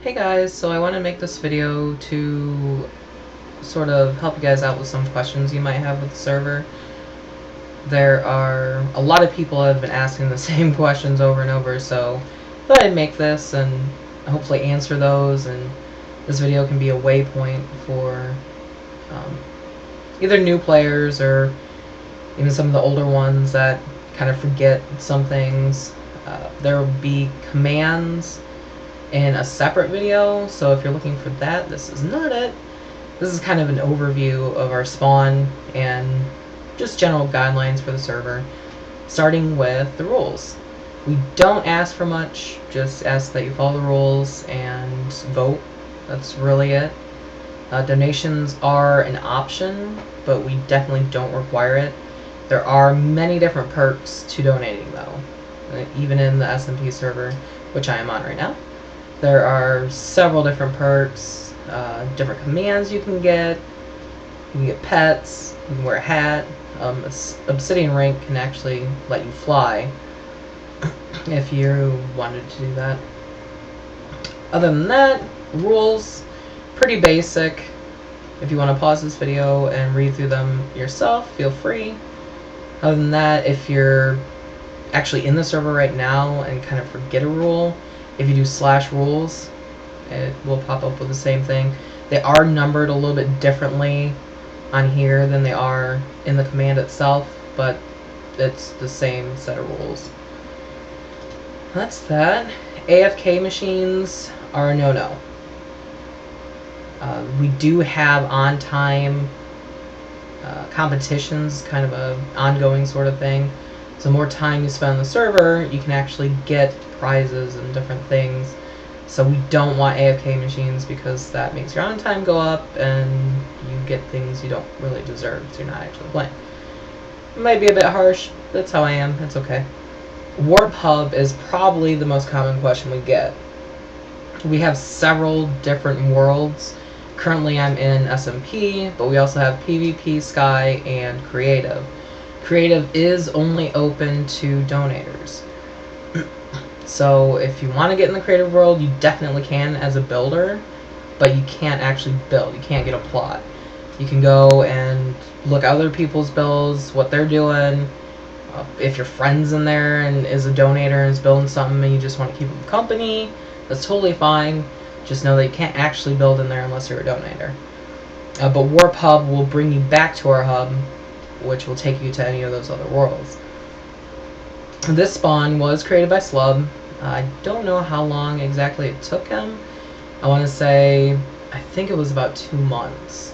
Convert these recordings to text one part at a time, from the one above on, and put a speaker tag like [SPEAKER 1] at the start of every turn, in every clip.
[SPEAKER 1] Hey guys, so I want to make this video to sort of help you guys out with some questions you might have with the server. There are a lot of people that have been asking the same questions over and over, so I thought I'd make this and hopefully answer those, and this video can be a waypoint for either new players or even some of the older ones that kind of forget some things. There will be commands in a separate video, so if you're looking for that, this is not it. This is kind of an overview of our spawn and just general guidelines for the server, starting with the rules. We don't ask for much, just ask that you follow the rules and vote. That's really it. Donations are an option, but we definitely don't require it. There are many different perks to donating though, even in the SMP server, which I am on right now. There are several different perks, different commands you can get. You can get pets, you can wear a hat. Obsidian rank can actually let you fly if you wanted to do that. Other than that, rules, pretty basic. If you want to pause this video and read through them yourself, feel free. Other than that, if you're actually in the server right now and kind of forget a rule, if you do /rules, it will pop up with the same thing. They are numbered a little bit differently on here than they are in the command itself, but it's the same set of rules. That's that. AFK machines are a no-no. We do have on-time competitions, kind of a ongoing sort of thing. So the more time you spend on the server, you can actually get prizes and different things. So we don't want AFK machines because that makes your on-time go up and you get things you don't really deserve because you're not actually playing. It might be a bit harsh. That's how I am. It's okay. Warp Hub is probably the most common question we get. We have several different worlds. Currently I'm in SMP, but we also have PvP, Sky, and Creative. Creative is only open to donators. So if you want to get in the creative world, you definitely can as a builder, but you can't actually build. You can't get a plot. You can go and look at other people's builds, what they're doing. If your friend's in there and is a donator and is building something and you just want to keep them company, that's totally fine. Just know that you can't actually build in there unless you're a donator. But Warp Hub will bring you back to our hub, which will take you to any of those other worlds. This spawn was created by Slub. I don't know how long exactly it took him. I want to say, I think it was about 2 months.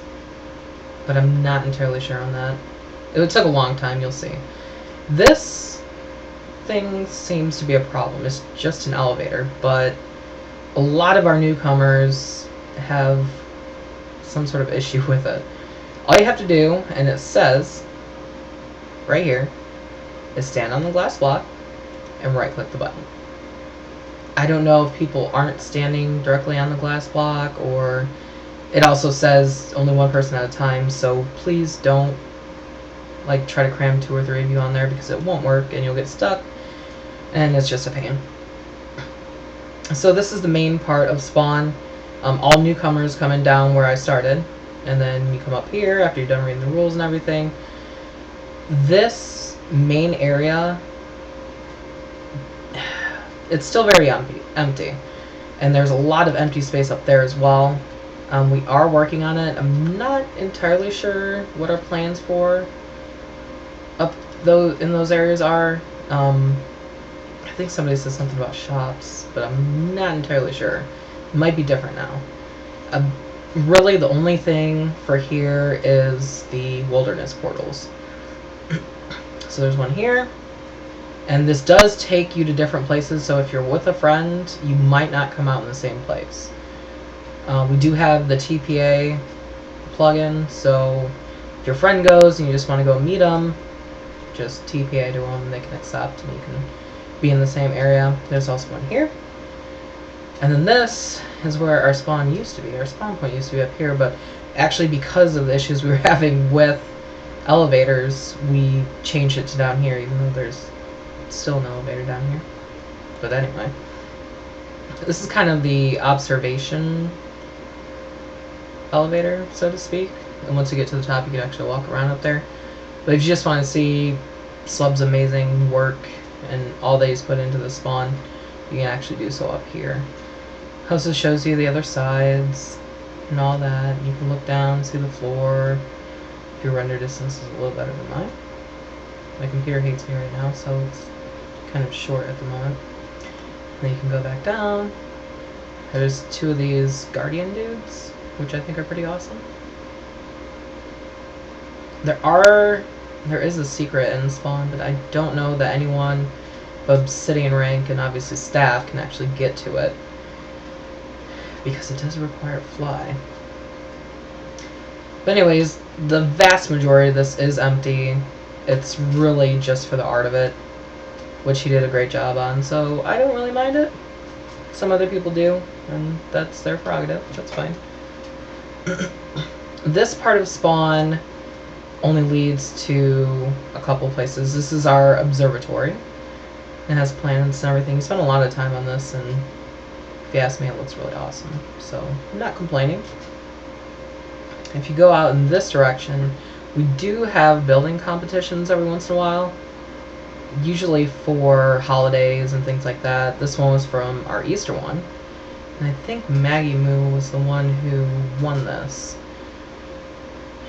[SPEAKER 1] But I'm not entirely sure on that. It took a long time, you'll see. This thing seems to be a problem. It's just an elevator, but a lot of our newcomers have some sort of issue with it. All you have to do, and it says right here, is stand on the glass block and right click the button. I don't know if people aren't standing directly on the glass block, or it also says only one person at a time, so please don't try to cram 2 or 3 of you on there because it won't work and you'll get stuck and it's just a pain. So this is the main part of spawn. All newcomers coming down where I started, and then you come up here after you're done reading the rules and everything. This main area, it's still very empty, and there's a lot of empty space up there as well. We are working on it. I'm not entirely sure what our plans for up in those areas are. I think somebody said something about shops, but I'm not entirely sure. It might be different now. Really, the only thing for here is the wilderness portals. So there's one here, and this does take you to different places, so if you're with a friend, you might not come out in the same place. We do have the TPA plugin, so if your friend goes and you just want to go meet them, just TPA to them, they can accept, and you can be in the same area. There's also one here. And then this is where our spawn used to be. Our spawn point used to be up here, but actually because of the issues we were having with elevators, we changed it to down here, even though there's still an elevator down here. But anyway. This is kind of the observation elevator, so to speak. And once you get to the top, you can actually walk around up there. But if you just want to see Slub's amazing work and all that he's put into the spawn, you can actually do so up here. Also shows you the other sides and all that. You can look down, see the floor. If your render distance is a little better than mine. My computer hates me right now, so it's kind of short at the moment. Then you can go back down. There's two of these guardian dudes, which I think are pretty awesome. There is a secret in spawn, but I don't know that anyone of Obsidian rank and obviously staff can actually get to it, because it does require fly. But anyways, the vast majority of this is empty. It's really just for the art of it, which he did a great job on, so I don't really mind it. Some other people do, and that's their prerogative. That's fine. This part of spawn only leads to a couple places. This is our observatory. It has planets and everything. You spent a lot of time on this, and if you ask me, it looks really awesome. So I'm not complaining. If you go out in this direction, we do have building competitions every once in a while. Usually for holidays and things like that. This one was from our Easter one. And I think Maggie Moo was the one who won this.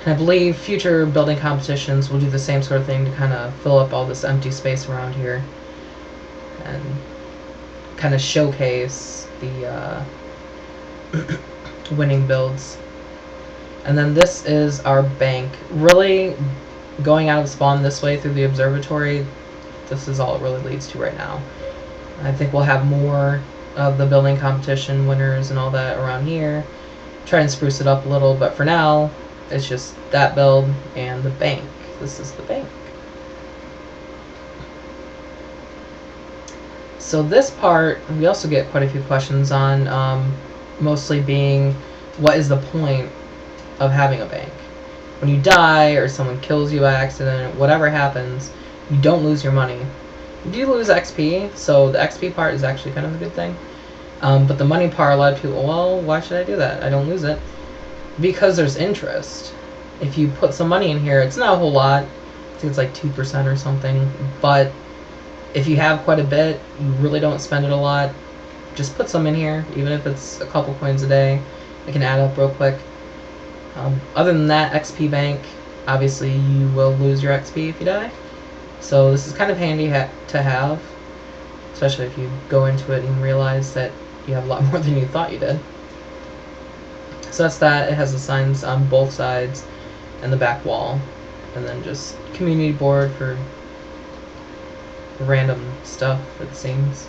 [SPEAKER 1] And I believe future building competitions will do the same sort of thing to kind of fill up all this empty space around here. And kind of showcase the winning builds. And then this is our bank. Really, going out of spawn this way through the observatory, this is all it really leads to right now. I think we'll have more of the building competition winners and all that around here. Try and spruce it up a little, but for now, it's just that build and the bank. This is the bank. So this part, we also get quite a few questions on, mostly being, what is the point of having a bank? When you die or someone kills you by accident, whatever happens, you don't lose your money. You do lose XP, so the XP part is actually kind of a good thing. But the money part, a lot of people, well, why should I do that? I don't lose it. Because there's interest. If you put some money in here, it's not a whole lot. I think it's like 2% or something. But if you have quite a bit, you really don't spend it a lot, just put some in here, even if it's a couple coins a day. It can add up real quick. Other than that, XP bank, obviously you will lose your XP if you die. So this is kind of handy to have, especially if you go into it and realize that you have a lot more than you thought you did. So that's that. It has the signs on both sides and the back wall, and then just community board for random stuff, it seems.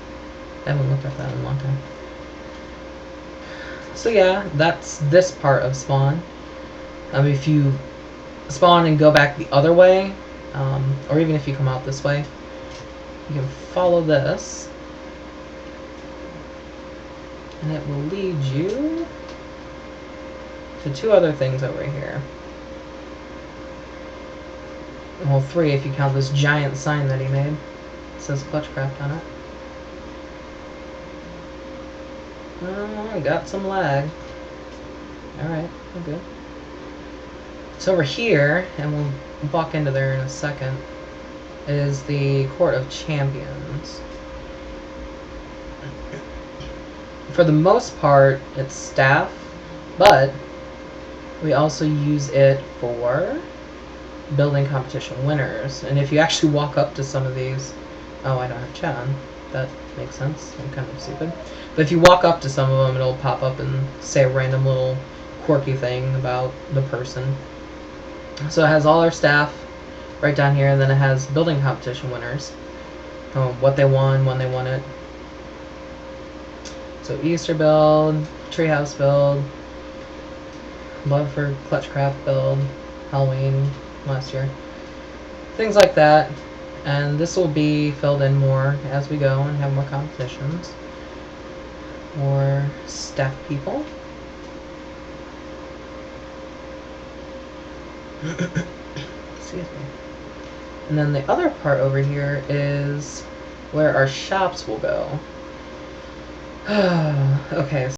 [SPEAKER 1] I haven't looked at that in a long time. So yeah, that's this part of spawn. If you spawn and go back the other way, or even if you come out this way, you can follow this, and it will lead you to two other things over here. Well, three if you count this giant sign that he made. It says Clutchcraft on it. Oh, I got some lag. Alright, we're good. So over here, and we'll walk into there in a second, is the Court of Champions. For the most part, it's staff, but we also use it for building competition winners. And if you actually walk up to some of these, oh, I don't have chat on. That makes sense. I'm kind of stupid. But if you walk up to some of them, it'll pop up and say a random little quirky thing about the person. So it has all our staff right down here, and then it has building competition winners. What they won, when they won it. So Easter build, Treehouse build, Love for Clutchcraft build, Halloween last year. Things like that. And this will be filled in more as we go and have more competitions. More staff people. Excuse me. And then the other part over here is where our shops will go. Okay,